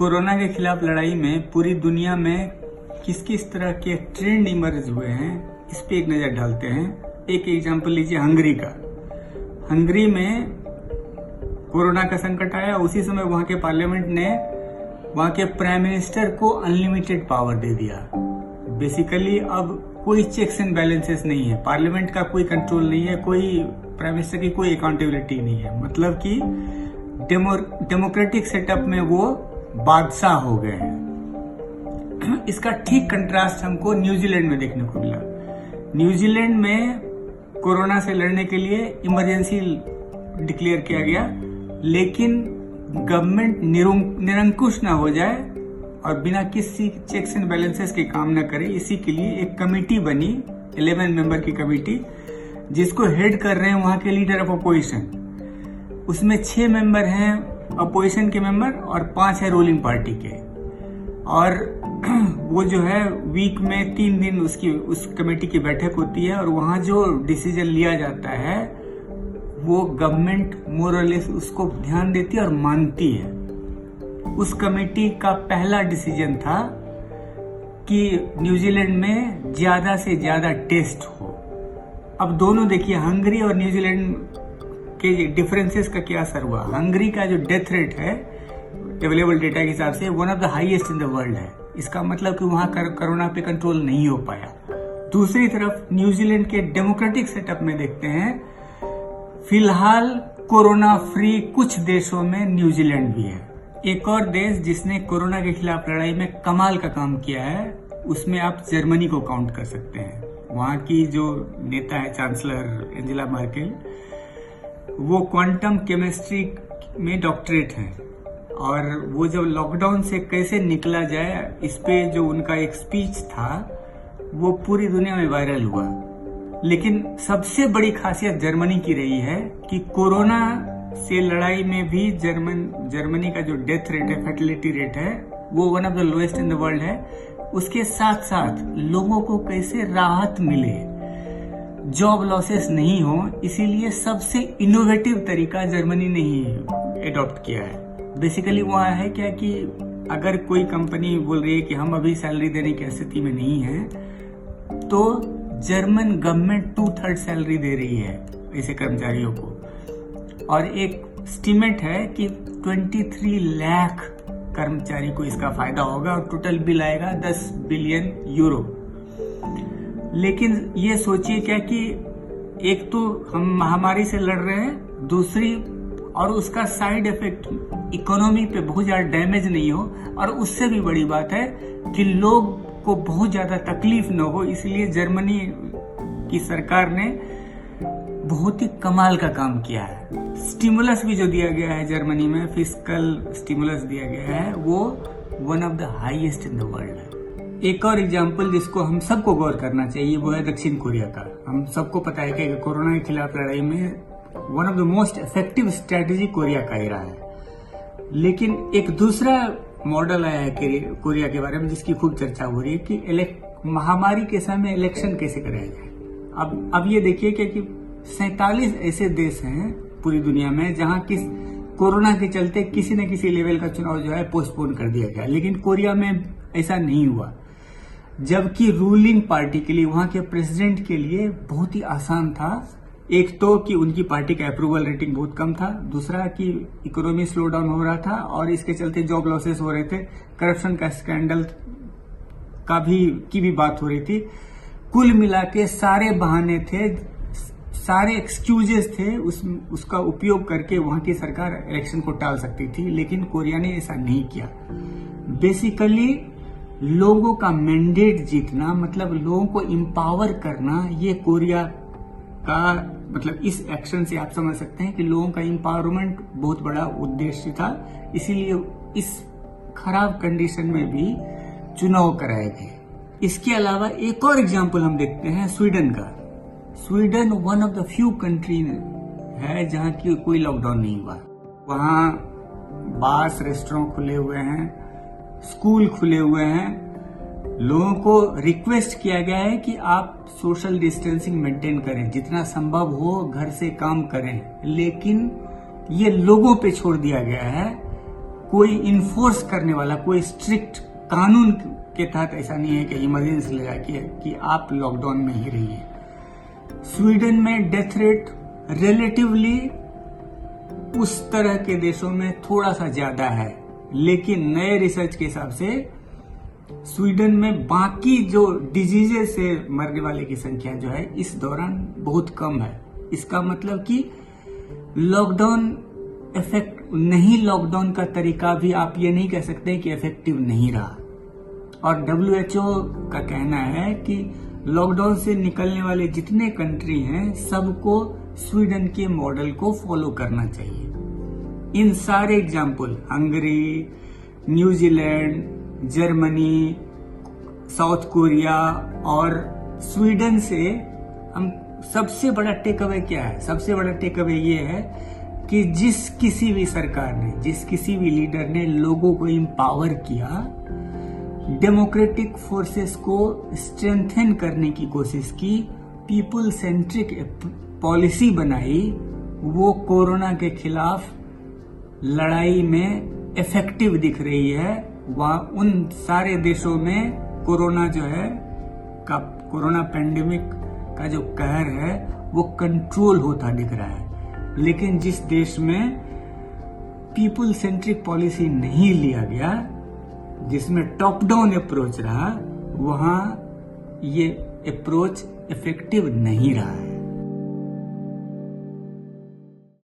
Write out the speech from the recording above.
Corona के खिलाफ लड़ाई में पूरी दुनिया में किस किस तरह के ट्रेंड इमर्ज हुए हैं, इस पे एक नजर डालते हैं। एक एग्जांपल लीजिए हंगरी का। हंगरी में कोरोना का संकट आया, उसी समय वहां के पार्लियामेंट ने वहां के प्राइम मिनिस्टर को अनलिमिटेड पावर दे दिया। बेसिकली अब कोई चेक्स एंड बैलेंसेस नहीं है, पार्लियामेंट का कोई कंट्रोल नहीं है, कोई प्राइम मिनिस्टर की कोई अकाउंटेबिलिटी नहीं है। मतलब कि डेमोक्रेटिक सेटअप में वो बादशाह हो गए हैं। इसका ठीक कंट्रास्ट हमको न्यूजीलैंड में देखने को मिला। न्यूजीलैंड में कोरोना से लड़ने के लिए इमरजेंसी डिक्लेयर किया गया, लेकिन गवर्नमेंट निरंकुश ना हो जाए और बिना किसी चेक्स एंड बैलेंसेस के काम ना करे, इसी के लिए एक कमेटी बनी, 11 मेंबर की कमेटी, जिसको हेड कर रहे हैं वहां के लीडर ऑफ अपोजिशन। उसमें 6 मेंबर हैं अपोजिशन के मेंबर और 5 है रूलिंग पार्टी के। और वो जो है वीक में 3 दिन उस कमेटी की बैठक होती है और वहां जो डिसीजन लिया जाता है वो गवर्नमेंट मोर और लेस उसको ध्यान देती है और मानती है। उस कमेटी का पहला डिसीजन था कि न्यूजीलैंड में ज्यादा से ज्यादा टेस्ट हो। अब दोनों देखिए, हंगरी और न्यूजीलैंड के डिफरेंसेस का क्या असर हुआ। हंगरी का जो डेथ रेट है अवेलेबल डेटा के हिसाब से one of the highest in the world है। इसका मतलब कि वहां कोरोना पे कंट्रोल नहीं हो पाया। दूसरी तरफ न्यूजीलैंड के डेमोक्रेटिक सेटअप में देखते हैं, फिलहाल कोरोना फ्री कुछ देशों में न्यूजीलैंड भी है। एक और देश जिसने कोरोना के खिलाफ लड़ाई में कमाल का काम किया है, उसमें आप जर्मनी को काउंट कर सकते हैं। वहां की जो नेता है चांसलर एंजेला मर्केल, वो क्वांटम केमिस्ट्री में डॉक्टरेट हैं और वो जब लॉकडाउन से कैसे निकला जाए, इस पे जो उनका एक स्पीच था वो पूरी दुनिया में वायरल हुआ। लेकिन सबसे बड़ी खासियत जर्मनी की रही है कि कोरोना से लड़ाई में भी जर्मनी का जो डेथ रेट है, फर्टिलिटी रेट है, वो one of the lowest in the world है। उसके साथ साथ लोगों को कैसे राहत मिले, जॉब लॉसेस नहीं हो, इसीलिए सबसे इनोवेटिव तरीका जर्मनी ने ही एडॉप्ट किया है। बेसिकली वहाँ है क्या कि अगर कोई कंपनी बोल रही है कि हम अभी सैलरी देने की स्थिति में नहीं है, तो जर्मन गवर्नमेंट 2/3 सैलरी दे रही है ऐसे कर्मचारियों को। और एक एस्टीमेट है कि 23 लाख कर्मचारी को इसका फायदा होगा और टोटल बिल आएगा 10 बिलियन यूरो। लेकिन ये सोचिए क्या कि एक तो हम महामारी से लड़ रहे हैं, दूसरी और उसका साइड इफेक्ट इकोनॉमी पे बहुत ज्यादा डैमेज नहीं हो, और उससे भी बड़ी बात है कि लोग को बहुत ज्यादा तकलीफ न हो। इसलिए जर्मनी की सरकार ने बहुत ही कमाल का काम किया है। स्टिमुलस भी जो दिया गया है जर्मनी में, फिस्कल स्टिमुलस दिया गया है, वो one of the highest in the world है। एक और एग्जांपल जिसको हम सबको गौर करना चाहिए वो है दक्षिण कोरिया का। हम सबको पता है कि कोरोना के खिलाफ लड़ाई में one of the most effective strategy Korea का ही रहा है। लेकिन एक दूसरा मॉडल आया है कोरिया के बारे में जिसकी खूब चर्चा हो रही है कि महामारी के समय इलेक्शन कैसे कराया जाए। अब ये देखिए कि 47 ऐसे देश हैं पूरी दुनिया में जहां कोरोना के चलते किसी न किसी लेवल का चुनाव जो है पोस्टपोन कर दिया गया, लेकिन कोरिया में ऐसा नहीं हुआ। जबकि रूलिंग पार्टी के लिए, वहां के प्रेसिडेंट के लिए बहुत ही आसान था। एक तो कि उनकी पार्टी का अप्रूवल रेटिंग बहुत कम था, दूसरा कि इकोनॉमी स्लो डाउन हो रहा था और इसके चलते जॉब लॉसेस हो रहे थे, करप्शन का स्कैंडल की भी बात हो रही थी। कुल मिला के सारे बहाने थे, सारे एक्सक्यूजेस थे, उसका उपयोग करके वहां की सरकार इलेक्शन को टाल सकती थी, लेकिन कोरिया ने ऐसा नहीं किया। बेसिकली लोगों का मैंडेट जीतना, मतलब लोगों को एम्पावर करना, ये कोरिया का मतलब इस एक्शन से आप समझ सकते हैं कि लोगों का एम्पावरमेंट बहुत बड़ा उद्देश्य था। इसीलिए इस खराब कंडीशन में भी चुनाव कराए गए। इसके अलावा एक और एग्जांपल हम देखते हैं स्वीडन का। Sweden one of the few country है जहां की कोई लॉकडाउन नहीं हुआ। वहां बार्स, रेस्टोरेंट खुले हुए हैं, स्कूल खुले हुए हैं। लोगों को रिक्वेस्ट किया गया है कि आप सोशल डिस्टेंसिंग मेंटेन करें, जितना संभव हो घर से काम करें, लेकिन ये लोगों पे छोड़ दिया गया है। कोई इन्फोर्स करने वाला, कोई स्ट्रिक्ट कानून के तहत ऐसा नहीं है कि इमरजेंसी लगा के कि आप लॉकडाउन में ही रहिए। स्वीडन में डेथ रेट रिलेटिवली उस तरह के देशों में थोड़ा सा ज्यादा है, लेकिन नए रिसर्च के हिसाब से स्वीडन में बाकी जो डिजीजेज से मरने वाले की संख्या जो है इस दौरान बहुत कम है। इसका मतलब कि लॉकडाउन लॉकडाउन का तरीका भी आप ये नहीं कह सकते कि इफेक्टिव नहीं रहा। और WHO का कहना है कि लॉकडाउन से निकलने वाले जितने कंट्री हैं सबको स्वीडन के मॉडल को फॉलो करना चाहिए। इन सारे example Hungary, New Zealand, Germany, south Korea और स्वीडन से हम सबसे बड़ा टेक अवे क्या है? सबसे बड़ा टेक अवे ये है कि जिस किसी भी सरकार ने, जिस किसी भी लीडर ने लोगों को एम्पावर किया, डेमोक्रेटिक फोर्सेस को स्ट्रेंथन करने की कोशिश की, पीपल सेंट्रिक पॉलिसी बनाई, वो कोरोना के खिलाफ लड़ाई में इफेक्टिव दिख रही है। वह उन सारे देशों में कोरोना जो है कोरोना पेंडेमिक का जो कहर है वो कंट्रोल होता दिख रहा है। लेकिन जिस देश में पीपल सेंट्रिक पॉलिसी नहीं लिया गया, जिसमें टॉप डाउन अप्रोच रहा, वहां ये अप्रोच इफेक्टिव नहीं रहा है।